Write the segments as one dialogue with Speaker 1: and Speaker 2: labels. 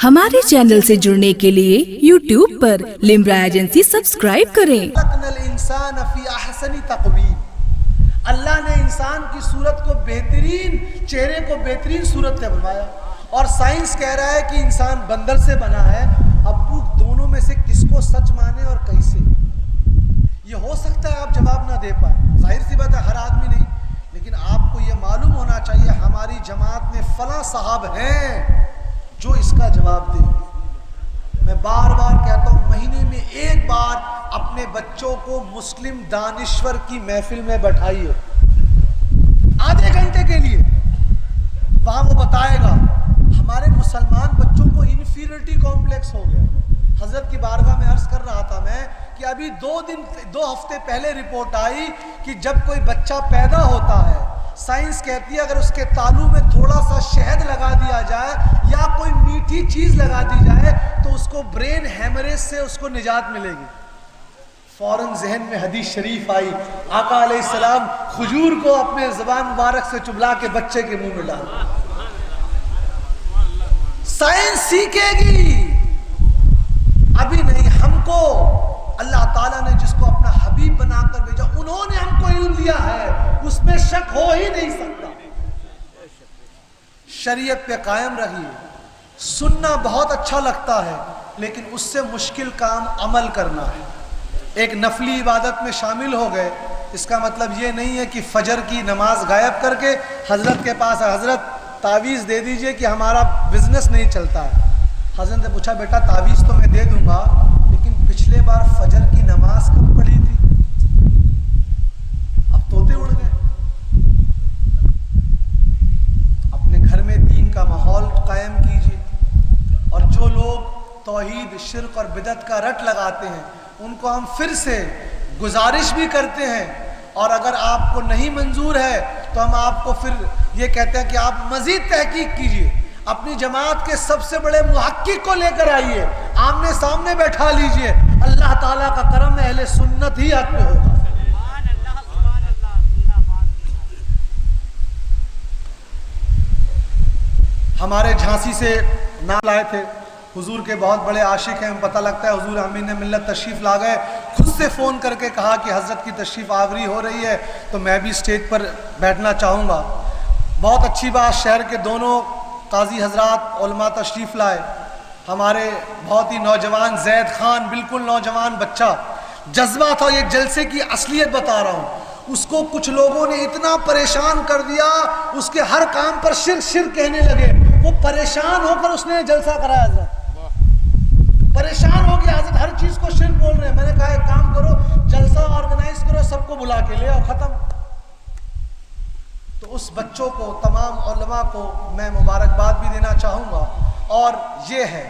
Speaker 1: हमारे चैनल से जुड़ने के लिए YouTube पर लिम्रा एजेंसी सब्सक्राइब करें।
Speaker 2: अल्लाह ने इंसान की सूरत को बेहतरीन, चेहरे को बेहतरीन सूरत में बनवाया, और साइंस कह रहा है कि इंसान बंदर से बना है। अब दोनों में से किसको सच माने और कैसे? ये हो सकता है आप जवाब ना दे पाए, जाहिर सी बात है, हर आदमी नहीं, लेकिन आपको ये मालूम होना चाहिए हमारी जमात में फला साहब हैं जो इसका जवाब दें। मैं बार बार कहता हूँ, महीने में एक बार अपने बच्चों को मुस्लिम दानिश्वर की महफिल में बैठाइए, आधे घंटे के लिए। वहाँ वो बताएगा हमारे मुसलमान बच्चों को इन्फीरियरिटी कॉम्प्लेक्स हो गया। हजरत की बारगाह में अर्ज कर रहा था मैं कि अभी 2 हफ्ते पहले रिपोर्ट आई कि जब कोई बच्चा पैदा होता है, साइंस कहती है अगर उसके तालू में थोड़ा सा शहद लगा दिया जाए या कोई मीठी चीज लगा दी जाए तो उसको ब्रेन हैमरेज से उसको निजात मिलेगी। फौरन जहन में हदीस शरीफ आई, आका अलैहिस्सलाम खजूर को अपने ज़बान मुबारक से चुबला के बच्चे के मुंह में डाला। साइंस सीखेगी, अभी नहीं। हमको अल्लाह ताला ने जिसको अपना हबीब बनाकर भेजा, उन्होंने हमको इल्म दिया है, उसमें शक हो ही नहीं सकता। शरीयत पे कायम रहिए। सुनना बहुत अच्छा लगता है, लेकिन उससे मुश्किल काम अमल करना है। एक नफली इबादत में शामिल हो गए, इसका मतलब ये नहीं है कि फजर की नमाज गायब करके हजरत के पास, हजरत तावीज़ दे दीजिए कि हमारा बिजनेस नहीं चलता है। हजरत ने पूछा, बेटा तावीज़ तो मैं दे दूंगा, लेकिन पिछले बार फजर की नमाज कब पढ़ी थी? अब तोते उड़ गए। अपने घर में दीन का माहौल कायम कीजिए, और जो लोग तौहीद, शिर्क और बिदअत का रट लगाते हैं उनको हम फिर से गुजारिश भी करते हैं, और अगर आपको नहीं मंजूर है तो हम आपको फिर ये कहते हैं कि आप मजीद तहकीक कीजिए, अपनी जमात के सबसे बड़े मुहक्किक को लेकर आइए, आमने सामने बैठा लीजिए। अल्लाह ताला का करम अहले सुन्नत ही आप में होगा। हमारे झांसी से नाम लाए थे, हुजूर के बहुत बड़े आशिक हैं, पता लगता है हुजूर अमीन मिल्लत तशरीफ़ ला गए, खुद से फ़ोन करके कहा कि हज़रत की तशरीफ़ आवरी हो रही है तो मैं भी स्टेज पर बैठना चाहूँगा। बहुत अच्छी बात, शहर के दोनों काजी हजरात उलमा तशरीफ़ लाए। हमारे बहुत ही नौजवान जैद खान, बिल्कुल नौजवान बच्चा, जज्बा था। ये जलसे की असलियत बता रहा हूँ, उसको कुछ लोगों ने इतना परेशान कर दिया, उसके हर काम पर शिर कहने लगे। वो परेशान होकर उसने जलसा कराया। हजरत परेशान हो गया, हजरत हर चीज़ को शिर बोल रहे हैं। मैंने कहा एक काम करो, जलसा ऑर्गेनाइज करो, सबको बुला के ले और ख़त्म। तो उस बच्चों को, तमाम उलमा को मैं मुबारकबाद भी देना चाहूँगा, और ये है,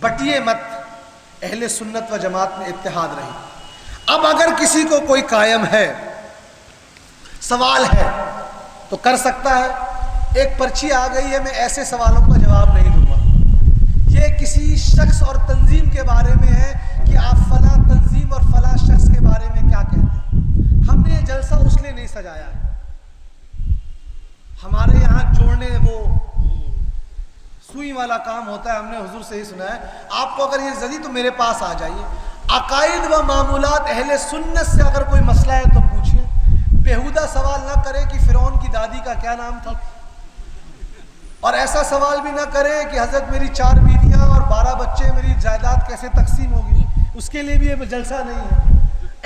Speaker 2: बटिए मत, अहले सुन्नत व जमात में इत्तेहाद रही। अब अगर किसी को कोई कायम है, सवाल है तो कर सकता है। एक पर्ची आ गई है, मैं ऐसे सवालों का जवाब नहीं दूंगा। ये किसी शख्स और तंजीम के बारे में है कि आप फला तंजीम और फला शख्स के बारे में क्या कहते हैं। हमने ये जलसा उसलिए नहीं सजाया है। हमारे यहाँ जोड़ने वो सुई वाला काम होता है, हमने हुजूर से ही सुना है। आपको अगर ये जदी तो मेरे पास आ जाइए, अकायद व मामूलात अहले सुन्नत से अगर कोई मसला है तो पूछिए। बेहुदा सवाल ना करे कि फिरौन की दादी का क्या नाम था, और ऐसा सवाल भी ना करे कि हजरत मेरी 4 बीवियां और 12 बच्चे, मेरी जायदाद कैसे तकसीम होगी। उसके लिए भी ये जलसा नहीं है।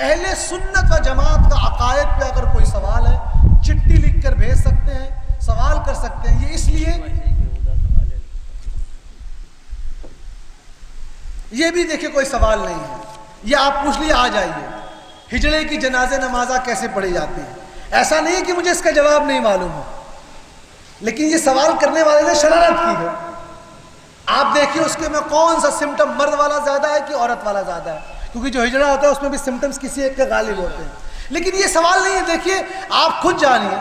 Speaker 2: अहले सुन्नत व जमात का अकायद पे अगर कोई सवाल है, चिट्ठी लिख कर भेज सकते हैं, सवाल कर सकते हैं। ये इसलिए, ये भी देखिए कोई सवाल नहीं है, ये आप पूछ लिए आ जाइए। हिजड़े की जनाजे नमाजा कैसे पढ़ी जाती है, ऐसा नहीं है कि मुझे इसका जवाब नहीं मालूम है, लेकिन ये सवाल करने वाले ने शरारत की है। आप देखिए उसके में कौन सा सिम्टम मर्द वाला ज्यादा है कि औरत वाला ज्यादा है, क्योंकि जो हिजड़ा होता है उसमें भी सिम्टम्स किसी एक के गालिब होते हैं। लेकिन ये सवाल नहीं है, देखिए आप खुद जानिए,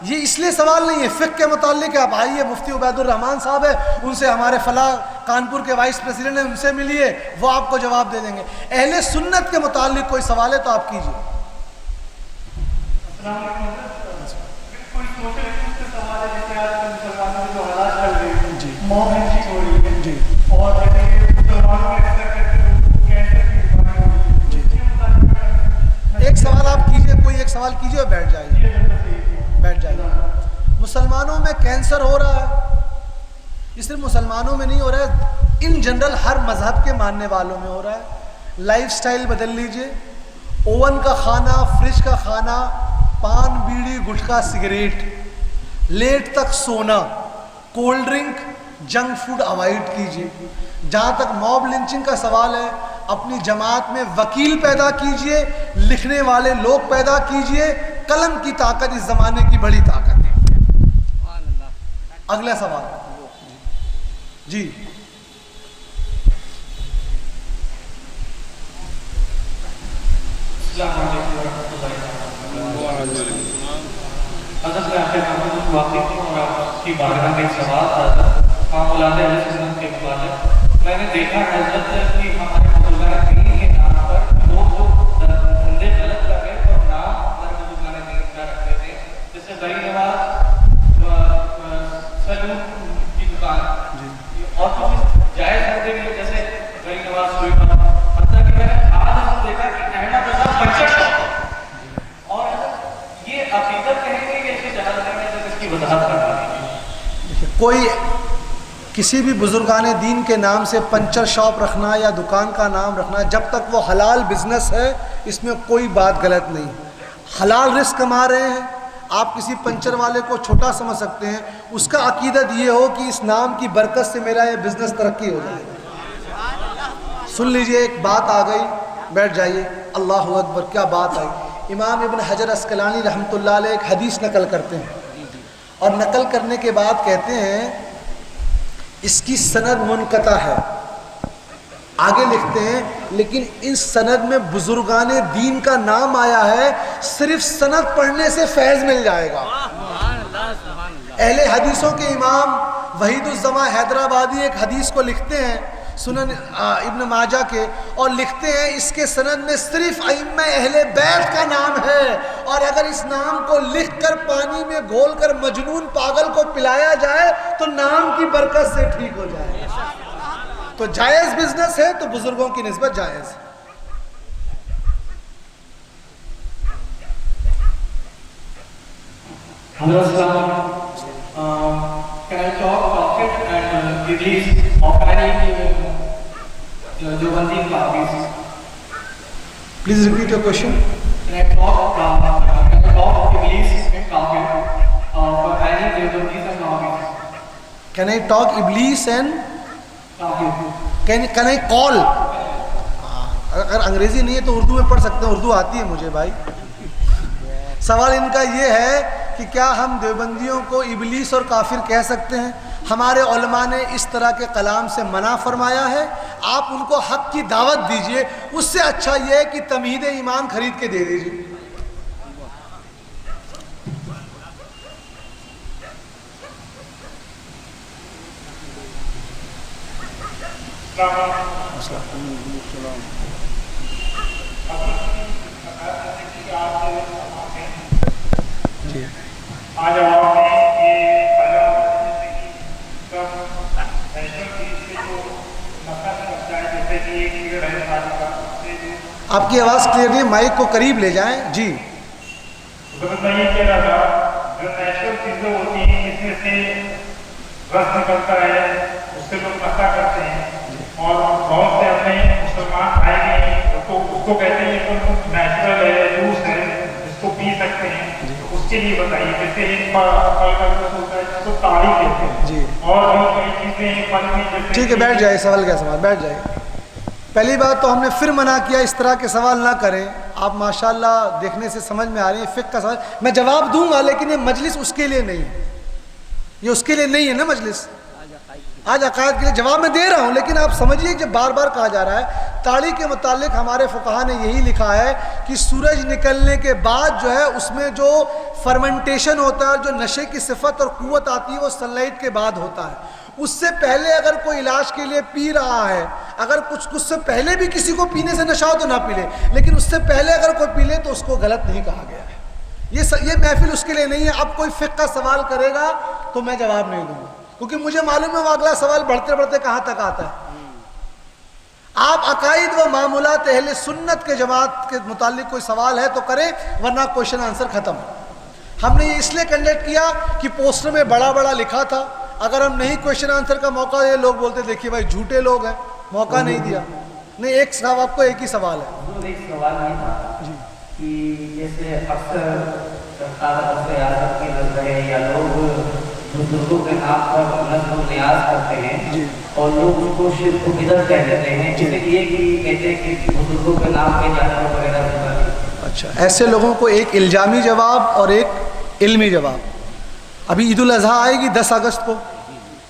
Speaker 2: ये इसलिए सवाल नहीं है। फ़िक़्ह के मुताल्लिक़ आप आइए, मुफ्ती उबैदुर रहमान साहब है, उनसे हमारे फला कानपुर के वाइस प्रेसिडेंट हैं, उनसे मिलिए, वो आपको जवाब दे देंगे। अहले सुन्नत के मुताल्लिक़ कोई सवाल है तो आप कीजिए। जी। کینسر ہو رہا ہے، یہ صرف مسلمانوں میں نہیں ہو رہا ہے، ان جنرل ہر مذہب کے ماننے والوں میں ہو رہا ہے۔ لائف سٹائل بدل لیجئے، اوون کا کھانا، فریج کا کھانا، پان بیڑی گٹکا سگریٹ، لیٹ تک سونا، cold drink, junk food avoid کیجئے۔ جہاں تک موب لنچنگ کا سوال ہے، اپنی جماعت میں وکیل پیدا کیجئے، لکھنے والے لوگ پیدا کیجئے، قلم کی طاقت اس زمانے کی بڑی طاقت ہے۔ اگلا سوال جی۔
Speaker 3: السلام علیکم ورحمۃ اللہ وبرکاتہ۔ حضرت میں آپ کے محمد واقف ہوں اور آپ کی بارگاہ میں ایک سوال تھا معاملات علیہ السلام کے متعلق۔ میں نے دیکھا ہے حضرت کہ ہمارے بزرگان دین کے نام پر لوگ جو دھندے غلط کر رہے اور نام ہمارے بزرگان دین کا رکھتے تھے، جیسے غریب نواز سلون کی دکان اور کچھ جائز دھندے میں جیسے غریب نواز سوئی کا، حتیٰ کہ میں نے آج ہم دیکھا کہ احمد رضا بچت اور یہ عقیدت کہیں گے کہ اس کی جہاز کرنے سے اس کی وضاحت کرنا ہے۔
Speaker 2: کوئی کسی بھی بزرگان دین کے نام سے پنچر شاپ رکھنا یا دکان کا نام رکھنا، جب تک وہ حلال بزنس ہے اس میں کوئی بات غلط نہیں، حلال رزق کما رہے ہیں۔ آپ کسی پنچر والے کو چھوٹا سمجھ سکتے ہیں، اس کا عقیدت یہ ہو کہ اس نام کی برکت سے میرا یہ بزنس ترقی ہو جائے۔ سن لیجئے، ایک بات آ گئی، بیٹھ جائیے۔ اللہ اکبر، کیا بات آئی۔ امام ابن حجر عسقلانی رحمۃ اللہ علیہ ایک حدیث نقل کرتے ہیں اور نقل کرنے کے بعد کہتے ہیں اس کی سند منقطع ہے۔ آگے لکھتے ہیں لیکن اس سند میں بزرگان دین کا نام آیا ہے، صرف سند پڑھنے سے فیض مل جائے گا۔ اہل حدیثوں کے امام وحید الزماں حیدرآبادی ایک حدیث کو لکھتے ہیں سنن ابن ماجہ کے، اور لکھتے ہیں اس کے سند میں صرف ائمہ اہل بیت کا نام ہے، اور اگر اس نام کو لکھ کر پانی میں گھول کر مجنون پاگل کو پلایا جائے تو نام کی برکت سے ٹھیک ہو جائے۔ تو جائز بزنس ہے تو بزرگوں کی نسبت جائز ہے۔
Speaker 3: حضرت السلام can I talk prophet and Iblis of any Deobandi parties?
Speaker 2: Please repeat your question.
Speaker 3: Can I talk Iblis and prophet for any Deobandis and parties?
Speaker 2: Can I talk Iblis and
Speaker 3: Prophet.
Speaker 2: can I call؟ اگر انگریزی نہیں ہے تو اردو میں پڑھ سکتے ہیں، اردو آتی ہے مجھے بھائی۔ سوال ان کا یہ ہے کہ کیا ہم دیوبندیوں کو ابلیس اور کافر کہہ سکتے ہیں؟ ہمارے علماء نے اس طرح کے کلام سے منع فرمایا ہے۔ آپ ان کو حق کی دعوت دیجئے، اس سے اچھا یہ ہے کہ تمہید ایمان خرید کے دے دیجئے۔ جی
Speaker 4: آج عوام نے یہ پیدا کب نیشنل چیز سے جو نفرت کرتا ہے، جیسے کہ ایک پیریڈ ہے شادی کا، اس سے جو
Speaker 2: آپ کی آواز کلیئر نہیں، مائک کو قریب لے جائیں۔ جی
Speaker 4: ضرورت میں یہ کہہ رہا تھا، جو نیشنل چیزیں ہوتی ہیں اس میں سے رس نکلتا ہے، اس سے لوگ نفرت کرتے ہیں، اور بہت سے اپنے مسلمان آئے گئے ہیں اس کو کہتے ہیں کہ نیچرل ہے، جوس ہے، جس کو پی سکتے ہیں، اس کے لیے بتائیے۔ جیسے ایک پھل کا جوس ہوتا ہے جس کو تاڑی کہتے ہیں،
Speaker 2: جی
Speaker 4: اور بھی کئی چیزیں ہیں پھل میں، جیسے
Speaker 2: ٹھیک ہے، بیٹھ جائے، سوال کیا سوال، بیٹھ جائے۔ پہلی بات تو ہم نے پھر منع کیا اس طرح کے سوال نہ کریں۔ آپ ماشاءاللہ دیکھنے سے سمجھ میں آ رہی ہے فقہ کا سوال، میں جواب دوں گا لیکن یہ مجلس اس کے لیے نہیں ہے، یہ اس کے لیے نہیں ہے نا مجلس۔ آج عقائد کے لیے جواب میں دے رہا ہوں، لیکن آپ سمجھیے کہ بار بار کہا جا رہا ہے۔ تاڑی کے متعلق ہمارے فقہا نے یہی لکھا ہے کہ سورج نکلنے کے بعد جو ہے اس میں جو فرمنٹیشن ہوتا ہے، جو نشے کی صفت اور قوت آتی ہے، وہ سن لائٹ کے بعد ہوتا ہے۔ اس سے پہلے اگر کوئی علاج کے لیے پی رہا ہے، اگر کچھ سے پہلے بھی کسی کو پینے سے نشہ ہو تو نہ پی لے، لیکن اس سے پہلے اگر کوئی پی لے تو اس کو غلط نہیں کہا گیا ہے۔ یہ محفل اس کے لیے نہیں ہے۔ اب کوئی فقہ کا سوال کرے گا تو میں جواب نہیں دوں گا، کیونکہ مجھے معلوم ہے وہ اگلا سوال بڑھتے بڑھتے کہاں تک آتا ہے۔ آپ عقائد و معمولات اہل سنت کے جماعت کے متعلق کوئی سوال ہے تو کریں، ورنہ کوشچن آنسر ختم۔ ہم نے یہ اس لیے کنڈکٹ کیا کہ پوسٹر میں بڑا بڑا لکھا تھا، اگر ہم نہیں کویشچن آنسر کا موقع دے لوگ بولتے دیکھیے بھائی جھوٹے لوگ ہیں، موقع نہیں دیا. نہیں، ایک صاحب آپ کو ایک ہی سوال ہے.
Speaker 5: ایک سوال یہ تھا کہ جیسے اکثر ریاست کی نظر ہے یا لوگ بزرگوں کے نام پر نظر و نیاز کرتے ہیں اور لوگ اس کو شرک و بدعت کہہ دیتے ہیں، جیسے کہ یہ کہتے ہیں کہ بزرگوں کے نام پہ جانور وغیرہ.
Speaker 2: اچھا، ایسے لوگوں کو ایک الزامی جواب اور ایک علمی جواب. ابھی عید الاضحیٰ آئے گی 10 اگست کو،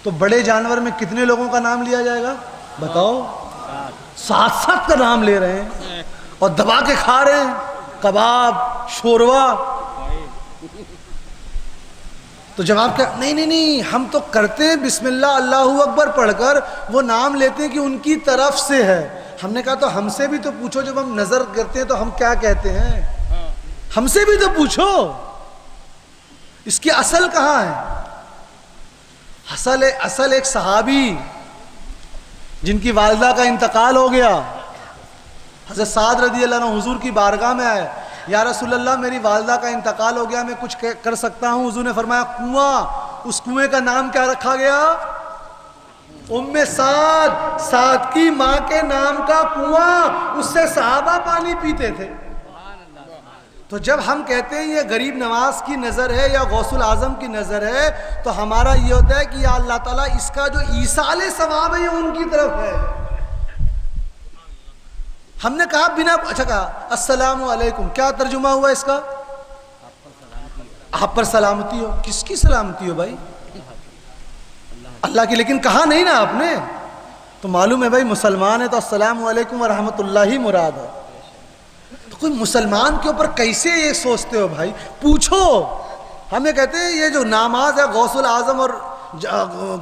Speaker 2: تو بڑے جانور میں کتنے لوگوں کا نام لیا جائے گا بتاؤ؟ 7 کا نام لے رہے ہیں اور دبا کے کھا رہے ہیں، کباب، شوروا. تو جواب کیا؟ نہیں، ہم تو کرتے ہیں بسم اللہ اللہ اکبر پڑھ کر وہ نام لیتے ہیں کہ ان کی طرف سے ہے. ہم نے کہا تو ہم سے بھی تو پوچھو، جب ہم نظر کرتے ہیں تو ہم کیا کہتے ہیں؟ ہم سے بھی تو پوچھو اس کی اصل کہاں ہے. اصل ایک صحابی جن کی والدہ کا انتقال ہو گیا، حضرت سعد رضی اللہ عنہ حضور کی بارگاہ میں آئے، یا رسول اللہ میری والدہ کا انتقال ہو گیا، میں کچھ کر سکتا ہوں؟ حضور نے فرمایا کنواں. اس کنویں کا نام کیا رکھا گیا؟ ام سعد، سعد کی ماں کے نام کا کنواں، اس سے صحابہ پانی پیتے تھے. تو جب ہم کہتے ہیں یہ غریب نواز کی نظر ہے یا غوث الاعظم کی نظر ہے، تو ہمارا یہ ہوتا ہے کہ یا اللہ تعالیٰ اس کا جو ایصال ثواب ہے یہ ان کی طرف ہے. ہم نے کہا بنا اچھا کہا السلام علیکم، کیا ترجمہ ہوا اس کا؟ آپ پر سلامتی ہو. کس کی سلامتی ہو بھائی؟ اللہ کی. لیکن کہا نہیں نا آپ نے، تو معلوم ہے بھائی مسلمان ہے تو السلام علیکم ورحمۃ اللہ مراد ہے. تو کوئی مسلمان کے اوپر کیسے یہ سوچتے ہو بھائی؟ پوچھو. ہمیں کہتے ہیں یہ جو نماز ہے غوث الاعظم اور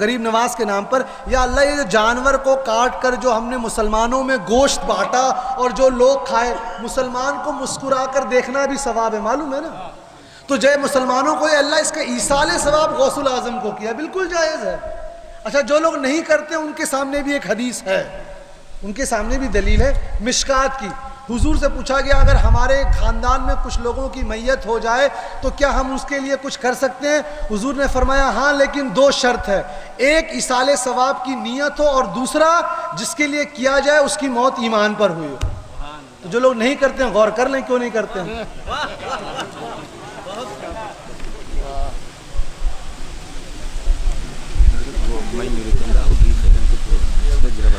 Speaker 2: غریب نواز کے نام پر، یا اللہ یہ جو جانور کو کاٹ کر جو ہم نے مسلمانوں میں گوشت بانٹا اور جو لوگ کھائے، مسلمان کو مسکرا کر دیکھنا بھی ثواب ہے، معلوم ہے نا. تو جائے مسلمانوں کو اللہ اس کا ایصال ثواب غوث الاعظم کو کیا، بالکل جائز ہے. اچھا، جو لوگ نہیں کرتے ان کے سامنے بھی ایک حدیث ہے، ان کے سامنے بھی دلیل ہے مشکات کی. حضور سے پوچھا گیا اگر ہمارے خاندان میں کچھ لوگوں کی میت ہو جائے تو کیا ہم اس کے لیے کچھ کر سکتے ہیں؟ حضور نے فرمایا ہاں، لیکن 2 شرط ہے، ایک ایصال ثواب کی نیت ہو اور دوسرا جس کے لیے کیا جائے اس کی موت ایمان پر ہوئی ہو. تو جو لوگ نہیں کرتے ہیں غور کر لیں کیوں نہیں کرتے ہیں.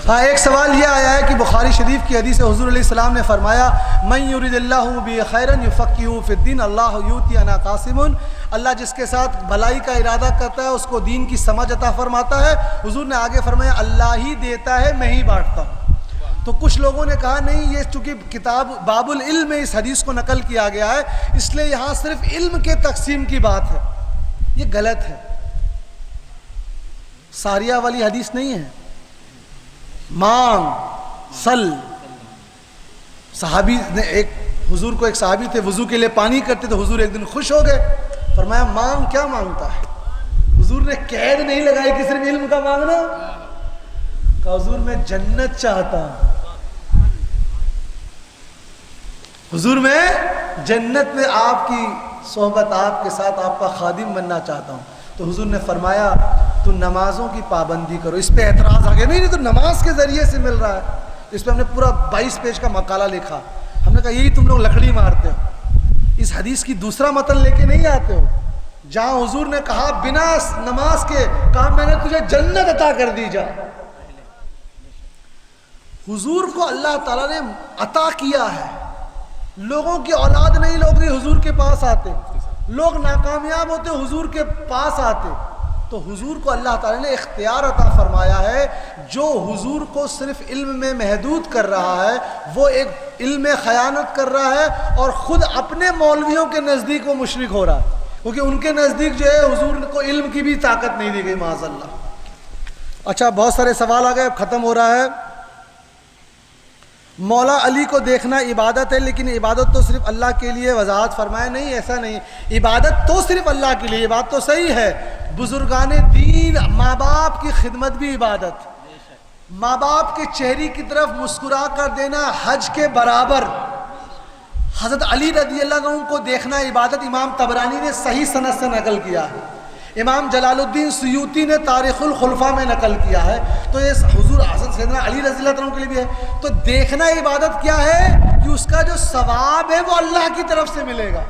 Speaker 2: ہاں، ایک سوال یہ آیا ہے کہ بخاری شریف کی حدیث حضور علیہ السلام نے فرمایا من یرید اللہ بہ خیرا یفقہہ فی الدین اللہ یؤتی انا قاسم. اللہ جس کے ساتھ بھلائی کا ارادہ کرتا ہے اس کو دین کی سمجھ عطا فرماتا ہے. حضور نے آگے فرمایا اللہ ہی دیتا ہے، میں ہی بانٹتا ہوں. تو کچھ لوگوں نے کہا نہیں، یہ چونکہ کتاب باب العلم میں اس حدیث کو نقل کیا گیا ہے اس لیے یہاں صرف علم کے تقسیم کی بات ہے. یہ غلط ہے، ساریہ والی حدیث نہیں ہے. مانگ سل، صحابی نے حضور کو ایک صحابی تھے وضو کے لیے پانی کرتے تو حضور ایک دن خوش ہو گئے، فرمایا مانگ کیا مانگتا ہے؟ حضور نے قید نہیں لگائی کہ صرف علم کا مانگنا، کہ حضور میں جنت چاہتا ہوں، حضور میں جنت میں آپ کی صحبت، آپ کے ساتھ آپ کا خادم بننا چاہتا ہوں. تو حضور نے فرمایا تو نمازوں کی پابندی کرو. اس پہ اعتراض آ گیا، نہیں تو نماز کے ذریعے سے مل رہا ہے. اس پہ ہم نے پورا 22 پیج کا مقالہ لکھا. ہم نے کہا یہی تم لوگ لکڑی مارتے ہو، اس حدیث کی دوسرا متن لے کے نہیں آتے ہو جہاں حضور نے کہا بنا نماز کے، کہا میں نے تجھے جنت عطا کر دی جا. حضور کو اللہ تعالیٰ نے عطا کیا ہے. لوگوں کی اولاد نہیں، لوگ نہیں حضور کے پاس آتے، لوگ ناکامیاب ہوتے حضور کے پاس آتے. تو حضور کو اللہ تعالیٰ نے اختیار عطا فرمایا ہے. جو حضور کو صرف علم میں محدود کر رہا ہے وہ ایک علم میں خیانت کر رہا ہے اور خود اپنے مولویوں کے نزدیک وہ مشرک ہو رہا ہے، کیونکہ ان کے نزدیک جو ہے حضور کو علم کی بھی طاقت نہیں دی گئی معاذ اللہ. اچھا، بہت سارے سوال آ گئے، اب ختم ہو رہا ہے. مولا علی کو دیکھنا عبادت ہے، لیکن عبادت تو صرف اللہ کے لیے، وضاحت فرمائے. نہیں، ایسا نہیں، عبادت تو صرف اللہ کے لیے، بات تو صحیح ہے. بزرگان دین، ماں باپ کی خدمت بھی عبادت، ماں باپ کے چہرے کی طرف مسکرا کر دینا حج کے برابر. हज़रत अली रज़ी अल्लाह अन्हु को देखना इबादत इमाम तबरानी ने सही सनद से नकल किया है, इमाम जलालुद्दीन सुयूती ने तारीख़ुल खुलफा में नकल किया है। तो ये हुज़ूर हज़रत सैयदना अली रज़ी अल्लाह अन्हु के लिए भी है। तो देखना इबादत क्या है कि उसका जो सवाब है वो अल्लाह की तरफ से मिलेगा।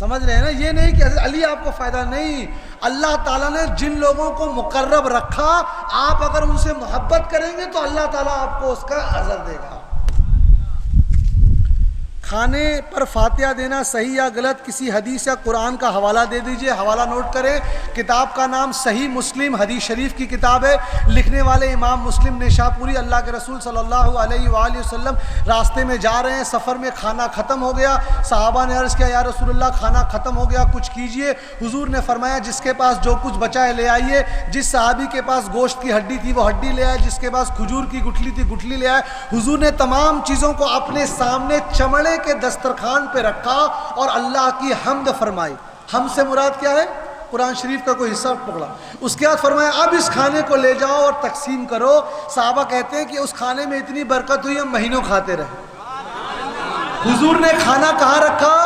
Speaker 2: समझ रहे हैं ना, ये नहीं कि हज़रत अली आपको फ़ायदा, नहीं, अल्लाह ताला ने जिन लोगों को मुकर्रब रखा, आप अगर उनसे मोहब्बत करेंगे तो अल्लाह ताला आपको उसका अजर देगा। खाने पर फातिहा देना सही या गलत, किसी हदीस या कुरान का हवाला दे दीजिए। हवाला नोट करें, किताब का नाम सही मुस्लिम हदीस शरीफ की किताब है, लिखने वाले इमाम मुस्लिम निशापुरी। अल्लाह के रसूल सल्लल्लाहु अलैहि वसल्लम रास्ते में जा रहे हैं, सफ़र में खाना ख़त्म हो गया। सहाबा ने अर्ज़ किया, या रसूलल्लाह खाना ख़त्म हो गया, कुछ कीजिए। हुजूर ने फरमाया, जिसके पास जो कुछ बचा है ले आइए। जिस सहाबी के पास गोश्त की हड्डी थी वो हड्डी ले आए, जिसके पास खजूर की गुठली थी गुठली ले आए। हुजूर ने तमाम चीज़ों को अपने सामने चमड़े के दस्तरखान पे रखा और अल्लाह की हम्द फरमाई। हम से मुराद क्या है? कुरान शरीफ का कोई हिस्सा पकड़ा। उसके बाद फरमाया, अब इस खाने को ले जाओ और तकसीम करो। साहबा कहते हैं कि उस खाने में इतनी बरकत हुई हम महीनों खाते रहे। हुजूर ने खाना कहाँ रखा?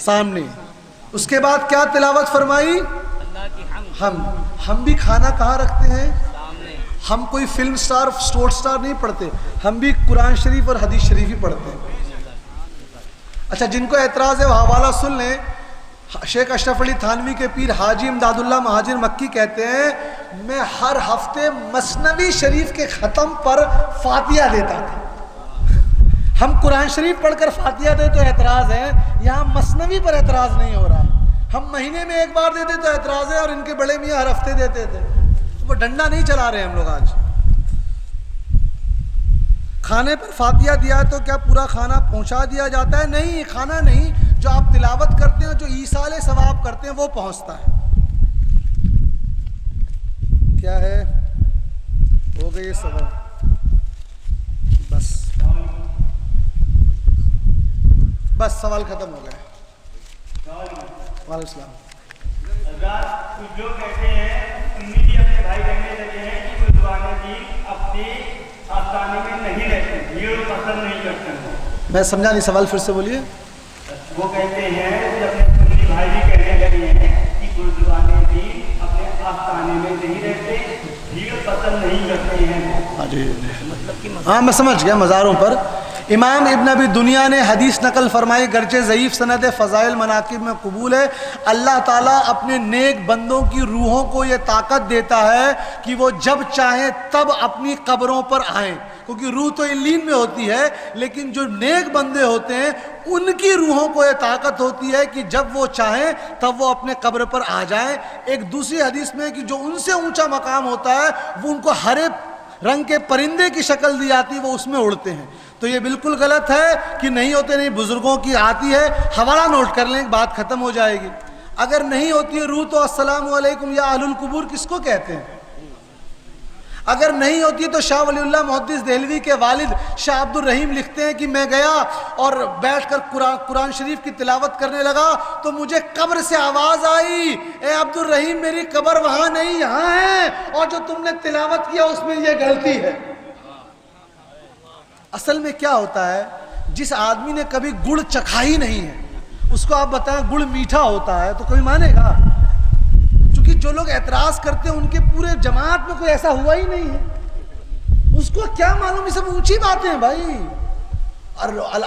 Speaker 2: सामने। उसके बाद क्या तिलावत फरमाई? हम भी खाना कहाँ रखते हैं? हम कोई फिल्म स्टार स्पोर्ट्स स्टार नहीं पढ़ते, हम भी कुरान शरीफ और हदीस शरीफ ही पढ़ते हैं। अच्छा, जिनको एतराज़ है वो हवाला सुन लें। शेख अशरफ अली थानवी के पीर हाजी इमदादुल्लाह महाजिर मक्की कहते हैं, मैं हर हफ्ते मसनवी शरीफ के ख़त्म पर फातिहा देता था। हम कुरान शरीफ पढ़कर फातिहा दे तो एतराज़ है, यहाँ मसनवी पर एतराज़ नहीं हो रहा है। हम महीने में एक बार देते तो एतराज़ है, और इनके बड़े मियाँ हर हफ्ते देते थे। वो डंडा नहीं चला रहे हम लोग आज। खाने पर फातिहा दिया तो क्या पूरा खाना पहुंचा दिया जाता है? नहीं, खाना नहीं, जो आप तिलावत करते हैं, जो ईसाले सवाब करते हैं वो पहुंचता है। क्या है? हो गए ये सवाल, बस सवाल खत्म हो गया। वालेकुम सलाम।
Speaker 4: कुछ लोग कहते हैं, सुन्नी जी अपने भाई कहने लगे हैं कि गुरुद्वारे जी अपने आस्थाने में नहीं रहते, भीड़ पसंद नहीं करते हैं।
Speaker 2: मैं समझा नहीं, सवाल फिर से बोलिए।
Speaker 4: वो कहते हैं कि अपने सुन्नी भाई भी कहने लगे हैं कि गुरुद्वारे जी अपने आस्थाने में नहीं रहते, भीड़ पसंद नहीं करते हैं।
Speaker 2: हाँ, मैं समझ गया। मज़ारों पर इमाम इब्न अबी दुनिया ने हदीस नकल फरमाई, गर्चे ज़ईफ़ सनद फ़ज़ाइल मनाकिब में कबूल है। अल्लाह ताला अपने नेक बंदों की रूहों को ये ताकत देता है कि वो जब चाहें तब अपनी कब्रों पर आएँ, क्योंकि रूह तो इल्लीन में होती है, लेकिन जो नेक बंदे होते हैं उनकी रूहों को ये ताकत होती है कि जब वो चाहें तब वो अपने कब्र पर आ जाएं। एक दूसरी हदीस में कि जो उनसे ऊंचा मकाम होता है वो उनको हरे रंग के परिंदे की शक्ल दी जाती है, वो उसमें उड़ते हैं। तो ये बिल्कुल गलत है कि नहीं होते, नहीं, बुजुर्गों की आती है। हवाला नोट कर लें, बात खत्म हो जाएगी। अगर नहीं होती है रूह तो अस्सलामु अलैकुम या अहलुल कुबूर किसको कहते हैं? अगर नहीं होती तो शाह वलीउल्लाह मुहद्दिस देहलवी के वालिद शाह अब्दुल रहीम लिखते हैं कि मैं गया और बैठकर कुरान शरीफ की तिलावत करने लगा तो मुझे कब्र से आवाज़ आई, ए अब्दुल रहीम मेरी कब्र वहाँ नहीं यहाँ है, और जो तुमने तिलावत किया उसमें ये गलती है। असल में क्या होता है, जिस आदमी ने कभी गुड़ चखा ही नहीं है उसको आप बताएं गुड़ मीठा होता है तो कोई मानेगा? क्योंकि जो लोग एतराज़ करते हैं उनके पूरे जमात में कोई ऐसा हुआ ही नहीं है, उसको क्या मालूम। ये सब ऊंची बातें हैं भाई,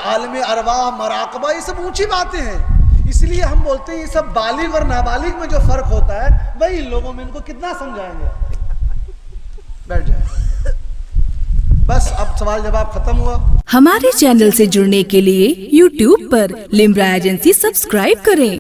Speaker 2: आलम अरवाह मराकबा ये सब ऊंची बातें हैं। इसलिए हम बोलते हैं ये सब बालिग और नाबालिग में जो फर्क होता है वही इन लोगों में, इनको कितना समझाएंगे। बैठ जाए, बस अब सवाल जवाब खत्म हुआ।
Speaker 1: हमारे चैनल से जुड़ने के लिए YouTube पर लिम्रा एजेंसी सब्सक्राइब करें।